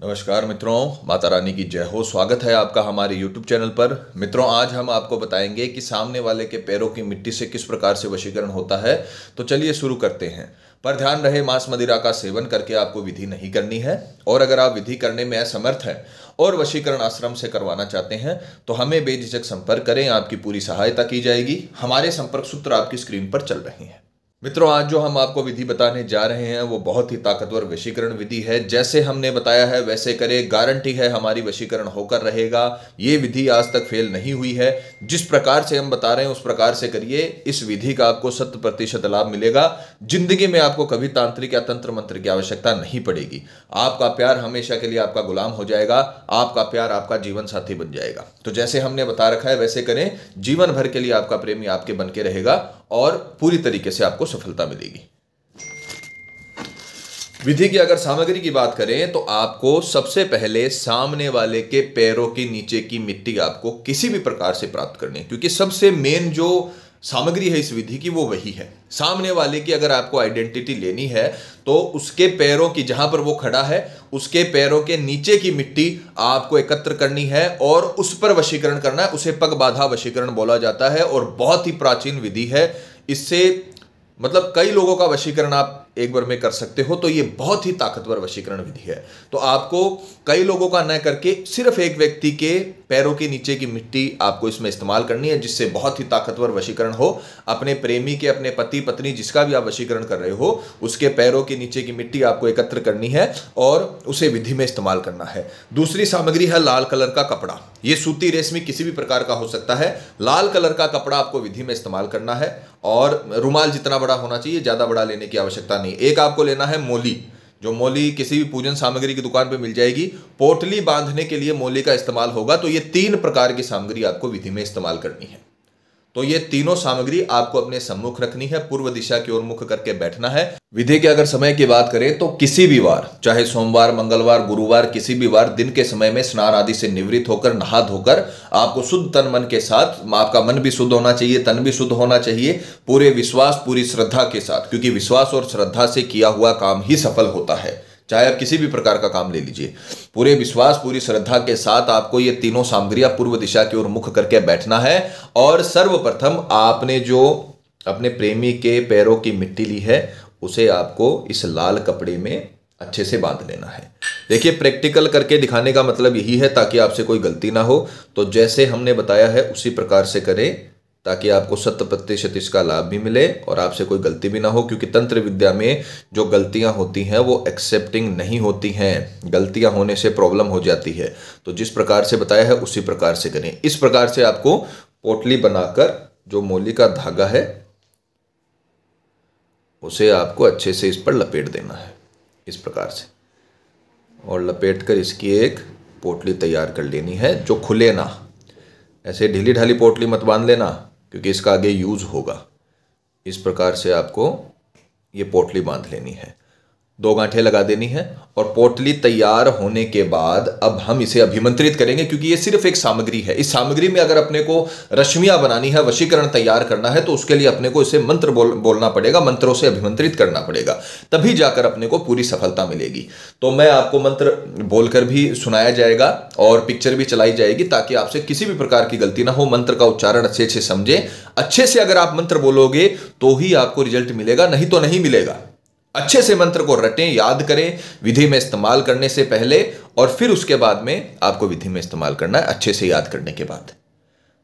नमस्कार मित्रों, माता रानी की जय हो। स्वागत है आपका हमारे YouTube चैनल पर। मित्रों, आज हम आपको बताएंगे कि सामने वाले के पैरों की मिट्टी से किस प्रकार से वशीकरण होता है। तो चलिए शुरू करते हैं। पर ध्यान रहे, मांस मदिरा का सेवन करके आपको विधि नहीं करनी है। और अगर आप विधि करने में असमर्थ हैं और वशीकरण आश्रम से करवाना चाहते हैं तो हमें बेझिझक संपर्क करें, आपकी पूरी सहायता की जाएगी। हमारे संपर्क सूत्र आपकी स्क्रीन पर चल रहे हैं। मित्रों, आज जो हम आपको विधि बताने जा रहे हैं वो बहुत ही ताकतवर वशीकरण विधि है। जैसे हमने बताया है वैसे करें, गारंटी है हमारी वशीकरण होकर रहेगा। ये विधि आज तक फेल नहीं हुई है। जिस प्रकार से हम बता रहे हैं उस प्रकार से करिए, इस विधि का आपको 100% लाभ मिलेगा। जिंदगी में आपको कभी तांत्रिक या तंत्र मंत्र की आवश्यकता नहीं पड़ेगी। आपका प्यार हमेशा के लिए आपका गुलाम हो जाएगा। आपका प्यार आपका जीवन साथी बन जाएगा। तो जैसे हमने बता रखा है वैसे करें, जीवन भर के लिए आपका प्रेमी आपके बन के रहेगा और पूरी तरीके से आपको सफलता मिलेगी। विधि की अगर सामग्री की बात करें तो आपको सबसे पहले सामने वाले के पैरों के नीचे की मिट्टी आपको किसी भी प्रकार से प्राप्त करनी है, क्योंकि सबसे मेन जो सामग्री है इस विधि की वो वही है। सामने वाले की अगर आपको आइडेंटिटी लेनी है तो उसके पैरों की, जहां पर वो खड़ा है उसके पैरों के नीचे की मिट्टी आपको एकत्र करनी है और उस पर वशीकरण करना है। उसे पग बाधा वशीकरण बोला जाता है और बहुत ही प्राचीन विधि है। इससे मतलब कई लोगों का वशीकरण आप एक बार में कर सकते हो। तो ये बहुत ही ताकतवर वशीकरण विधि है। तो आपको कई लोगों का न करके सिर्फ एक व्यक्ति के पैरों के नीचे की मिट्टी आपको इसमें इस्तेमाल करनी है, जिससे बहुत ही ताकतवर वशीकरण हो। अपने प्रेमी के, अपने पति पत्नी जिसका भी आप वशीकरण कर रहे हो, उसके पैरों के नीचे की मिट्टी आपको एकत्र करनी है और उसे विधि में इस्तेमाल करना है। दूसरी सामग्री है लाल कलर का कपड़ा। ये सूती रेशमी किसी भी प्रकार का हो सकता है। लाल कलर का कपड़ा आपको विधि में इस्तेमाल करना है और रुमाल जितना बड़ा होना चाहिए, ज्यादा बड़ा लेने की आवश्यकता नहीं। एक आपको लेना है मोली, जो मोली किसी भी पूजन सामग्री की दुकान पे मिल जाएगी। पोटली बांधने के लिए मोली का इस्तेमाल होगा। तो ये 3 प्रकार की सामग्री आपको विधि में इस्तेमाल करनी है। तो ये तीनों सामग्री आपको अपने सम्मुख रखनी है, पूर्व दिशा की ओर मुख करके बैठना है। विधि के अगर समय की बात करें तो किसी भी वार, चाहे सोमवार, मंगलवार, गुरुवार, किसी भी वार दिन के समय में स्नान आदि से निवृत्त होकर, नहा धोकर आपको शुद्ध तन मन के साथ, आपका मन भी शुद्ध होना चाहिए, तन भी शुद्ध होना चाहिए, पूरे विश्वास पूरी श्रद्धा के साथ, क्योंकि विश्वास और श्रद्धा से किया हुआ काम ही सफल होता है। चाहे आप किसी भी प्रकार का काम ले लीजिए, पूरे विश्वास पूरी श्रद्धा के साथ आपको ये तीनों सामग्रियां पूर्व दिशा की ओर मुख करके बैठना है। और सर्वप्रथम आपने जो अपने प्रेमी के पैरों की मिट्टी ली है उसे आपको इस लाल कपड़े में अच्छे से बांध लेना है। देखिए, प्रैक्टिकल करके दिखाने का मतलब यही है ताकि आपसे कोई गलती ना हो। तो जैसे हमने बताया है उसी प्रकार से करें ताकि आपको 100% इसका लाभ भी मिले और आपसे कोई गलती भी ना हो, क्योंकि तंत्र विद्या में जो गलतियां होती हैं वो एक्सेप्टिंग नहीं होती हैं। गलतियां होने से प्रॉब्लम हो जाती है। तो जिस प्रकार से बताया है उसी प्रकार से करें। इस प्रकार से आपको पोटली बनाकर जो मोली का धागा है उसे आपको अच्छे से इस पर लपेट देना है, इस प्रकार से। और लपेट कर इसकी एक पोटली तैयार कर लेनी है जो खुले ना। ऐसे ढीली ढाली पोटली मत बांध लेना, क्योंकि इसका आगे यूज होगा। इस प्रकार से आपको ये पोटली बांध लेनी है, 2 गांठें लगा देनी है। और पोटली तैयार होने के बाद अब हम इसे अभिमंत्रित करेंगे, क्योंकि ये सिर्फ एक सामग्री है। इस सामग्री में अगर अपने को रश्मियां बनानी है, वशीकरण तैयार करना है, तो उसके लिए अपने को इसे मंत्र बोलना पड़ेगा, मंत्रों से अभिमंत्रित करना पड़ेगा, तभी जाकर अपने को पूरी सफलता मिलेगी। तो मैं आपको मंत्र बोलकर भी सुनाया जाएगा और पिक्चर भी चलाई जाएगी ताकि आपसे किसी भी प्रकार की गलती ना हो। मंत्र का उच्चारण अच्छे से समझें। अच्छे से अगर आप मंत्र बोलोगे तो ही आपको रिजल्ट मिलेगा, नहीं तो नहीं मिलेगा। अच्छे से मंत्र को रटें, याद करें विधि में इस्तेमाल करने से पहले, और फिर उसके बाद में आपको विधि में इस्तेमाल करना है अच्छे से याद करने के बाद।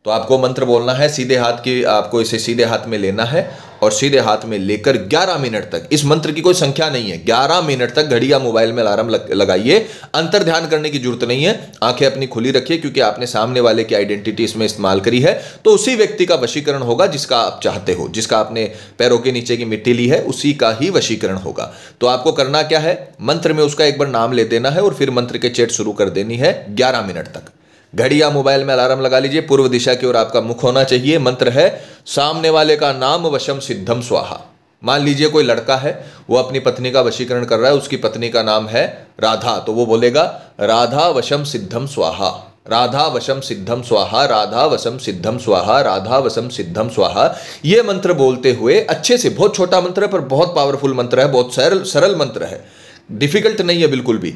तो आपको मंत्र बोलना है सीधे हाथ की, आपको इसे सीधे हाथ में लेना है और सीधे हाथ में लेकर 11 मिनट तक, इस मंत्र की कोई संख्या नहीं है, 11 मिनट तक घड़ी या मोबाइल में अलार्म लगाइए। अंतर ध्यान करने की जरूरत नहीं है, आंखें अपनी खुली रखिए, क्योंकि आपने सामने वाले की आइडेंटिटी इसमें इस्तेमाल करी है। तो उसी व्यक्ति का वशीकरण होगा जिसका आप चाहते हो, जिसका आपने पैरों के नीचे की मिट्टी ली है, उसी का ही वशीकरण होगा। तो आपको करना क्या है, मंत्र में उसका एक बार नाम ले देना है और फिर मंत्र के चेट शुरू कर देनी है 11 मिनट तक। घड़ी या मोबाइल में अलार्म लगा लीजिए, पूर्व दिशा की ओर आपका मुख होना चाहिए। मंत्र है सामने वाले का नाम वशम सिद्धम स्वाहा। मान लीजिए कोई लड़का है, वो अपनी पत्नी का वशीकरण कर रहा है, उसकी पत्नी का नाम है राधा, तो वो बोलेगा राधा वशम सिद्धम स्वाहा, राधा वशम सिद्धम स्वाहा, राधा वशम सिद्धम स्वाहा, राधा वशम सिद्धम स्वाहा। ये मंत्र बोलते हुए अच्छे से, बहुत छोटा मंत्र है पर बहुत पावरफुल मंत्र है, बहुत सरल मंत्र है, डिफिकल्ट नहीं है बिल्कुल भी।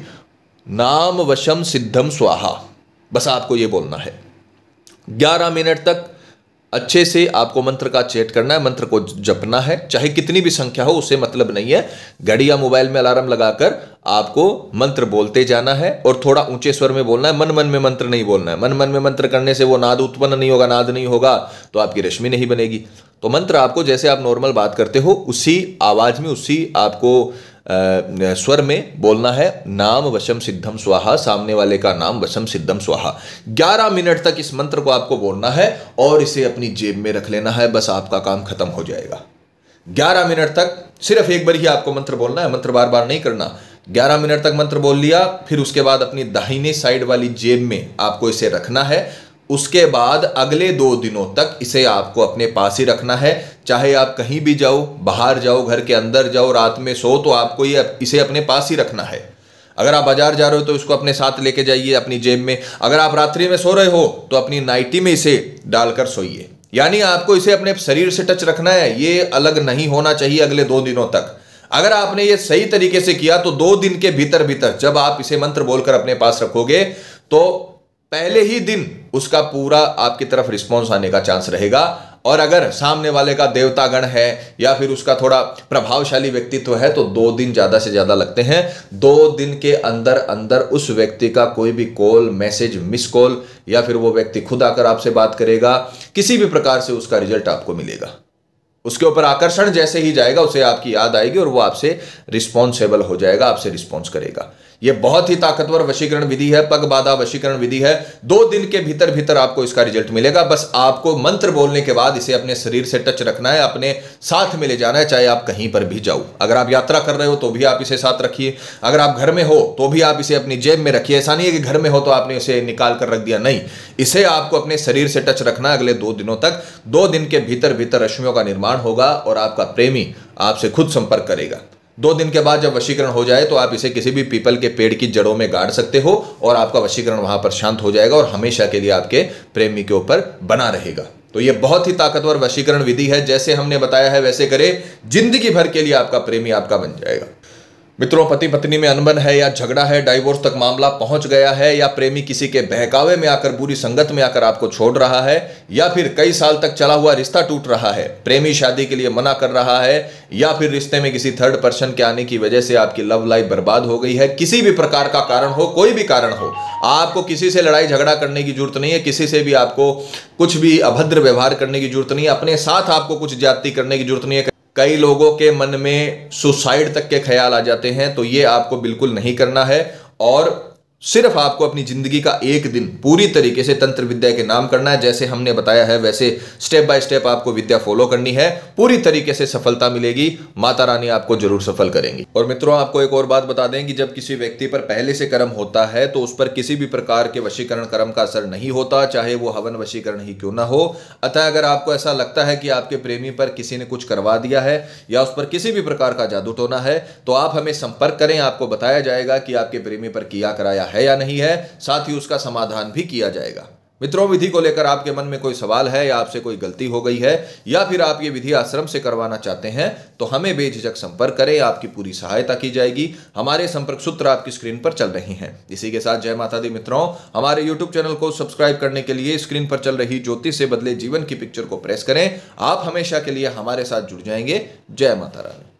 नाम वशम सिद्धम स्वाहा, बस आपको ये बोलना है। 11 मिनट तक अच्छे से आपको मंत्र का चेट करना है, मंत्र को जपना है, चाहे कितनी भी संख्या हो उससे मतलब नहीं है। घड़ी या मोबाइल में अलार्म लगाकर आपको मंत्र बोलते जाना है और थोड़ा ऊंचे स्वर में बोलना है। मन मन में मंत्र नहीं बोलना है। मन मन में मंत्र करने से वो नाद उत्पन्न नहीं होगा, नाद नहीं होगा तो आपकी रश्मि नहीं बनेगी। तो मंत्र आपको जैसे आप नॉर्मल बात करते हो उसी आवाज में, उसी आपको स्वर में बोलना है। नाम वशम सिद्धम स्वाहा, सामने वाले का नाम वशम सिद्धम स्वाहा। 11 मिनट तक इस मंत्र को आपको बोलना है और इसे अपनी जेब में रख लेना है, बस आपका काम खत्म हो जाएगा। 11 मिनट तक सिर्फ एक बार ही आपको मंत्र बोलना है, मंत्र बार बार नहीं करना। 11 मिनट तक मंत्र बोल लिया, फिर उसके बाद अपनी दाहिने साइड वाली जेब में आपको इसे रखना है। उसके बाद अगले 2 दिनों तक इसे आपको अपने पास ही रखना है। चाहे आप कहीं भी जाओ, बाहर जाओ, घर के अंदर जाओ, रात में सो, तो आपको इसे अपने पास ही रखना है। अगर आप बाजार जा रहे हो तो इसको अपने साथ लेके जाइए अपनी जेब में। अगर आप रात्रि में सो रहे हो तो अपनी नाइटी में इसे डालकर सोइए। यानी आपको इसे अपने शरीर से टच रखना है, ये अलग नहीं होना चाहिए अगले 2 दिनों तक। अगर आपने ये सही तरीके से किया तो 2 दिन के भीतर भीतर जब आप इसे मंत्र बोलकर अपने पास रखोगे तो पहले ही दिन उसका पूरा आपकी तरफ रिस्पॉन्स आने का चांस रहेगा। और अगर सामने वाले का देवतागण है या फिर उसका थोड़ा प्रभावशाली व्यक्तित्व है तो 2 दिन ज्यादा से ज्यादा लगते हैं। 2 दिन के अंदर अंदर उस व्यक्ति का कोई भी कॉल, मैसेज, मिस कॉल या फिर वो व्यक्ति खुद आकर आपसे बात करेगा, किसी भी प्रकार से उसका रिजल्ट आपको मिलेगा। उसके ऊपर आकर्षण जैसे ही जाएगा उसे आपकी याद आएगी और वो आपसे रिस्पॉन्सेबल हो जाएगा, आपसे रिस्पॉन्स करेगा। यह बहुत ही ताकतवर वशीकरण विधि है, पग बाधा वशीकरण विधि है। 2 दिन के भीतर भीतर आपको इसका रिजल्ट मिलेगा। बस आपको मंत्र बोलने के बाद इसे अपने शरीर से टच रखना है, अपने साथ में ले जाना है, चाहे आप कहीं पर भी जाओ। अगर आप यात्रा कर रहे हो तो भी आप इसे साथ रखिए। अगर आप घर में हो तो भी आप इसे अपनी जेब में रखिए। ऐसा नहीं है कि घर में हो तो आपने इसे निकाल कर रख दिया, नहीं, इसे आपको अपने शरीर से टच रखना है अगले 2 दिनों तक। 2 दिन के भीतर भीतर रश्मियों का निर्माण होगा और आपका प्रेमी आपसे खुद संपर्क करेगा। 2 दिन के बाद जब वशीकरण हो जाए तो आप इसे किसी भी पीपल के पेड़ की जड़ों में गाड़ सकते हो और आपका वशीकरण वहां पर शांत हो जाएगा और हमेशा के लिए आपके प्रेमी के ऊपर बना रहेगा। तो यह बहुत ही ताकतवर वशीकरण विधि है। जैसे हमने बताया है वैसे करें, जिंदगी भर के लिए आपका प्रेमी आपका बन जाएगा। मित्रों, पति पत्नी में अनबन है या झगड़ा है, डाइवोर्स तक मामला पहुंच गया है, या प्रेमी किसी के बहकावे में आकर, बुरी संगत में आकर आपको छोड़ रहा है, या फिर कई साल तक चला हुआ रिश्ता टूट रहा है, प्रेमी शादी के लिए मना कर रहा है, या फिर रिश्ते में किसी थर्ड पर्सन के आने की वजह से आपकी लव लाइफ बर्बाद हो गई है, किसी भी प्रकार का कारण हो, कोई भी कारण हो, आपको किसी से लड़ाई झगड़ा करने की जरूरत नहीं है, किसी से भी आपको कुछ भी अभद्र व्यवहार करने की जरूरत नहीं है, अपने साथ आपको कुछ ज्यादती करने की जरूरत नहीं है। कई लोगों के मन में सुसाइड तक के ख्याल आ जाते हैं, तो ये आपको बिल्कुल नहीं करना है और सिर्फ आपको अपनी जिंदगी का एक दिन पूरी तरीके से तंत्र विद्या के नाम करना है। जैसे हमने बताया है वैसे स्टेप बाय स्टेप आपको विद्या फॉलो करनी है, पूरी तरीके से सफलता मिलेगी। माता रानी आपको जरूर सफल करेंगी। और मित्रों, आपको एक और बात बता दें कि जब किसी व्यक्ति पर पहले से कर्म होता है तो उस पर किसी भी प्रकार के वशीकरण कर्म का असर नहीं होता, चाहे वो हवन वशीकरण ही क्यों ना हो। अतः अगर आपको ऐसा लगता है कि आपके प्रेमी पर किसी ने कुछ करवा दिया है या उस पर किसी भी प्रकार का जादू टोना है तो आप हमें संपर्क करें। आपको बताया जाएगा कि आपके प्रेमी पर किया कराया है या नहीं है, साथ ही उसका समाधान भी किया जाएगा। मित्रों, विधि को लेकर आपके मन में कोई सवाल है या आपसे कोई गलती हो गई है या फिर आप ये विधि आश्रम से करवाना चाहते हैं तो हमें बेझिझक संपर्क करें, आपकी पूरी सहायता की जाएगी। हमारे संपर्क सूत्र आपकी स्क्रीन पर चल रही हैं। इसी के साथ जय माता दी मित्रों, हमारे YouTube चैनल को सब्सक्राइब करने के लिए स्क्रीन पर चल रही ज्योतिष से बदले जीवन की पिक्चर को प्रेस करें। आप हमेशा के लिए हमारे साथ जुड़ जाएंगे। जय माता रानी।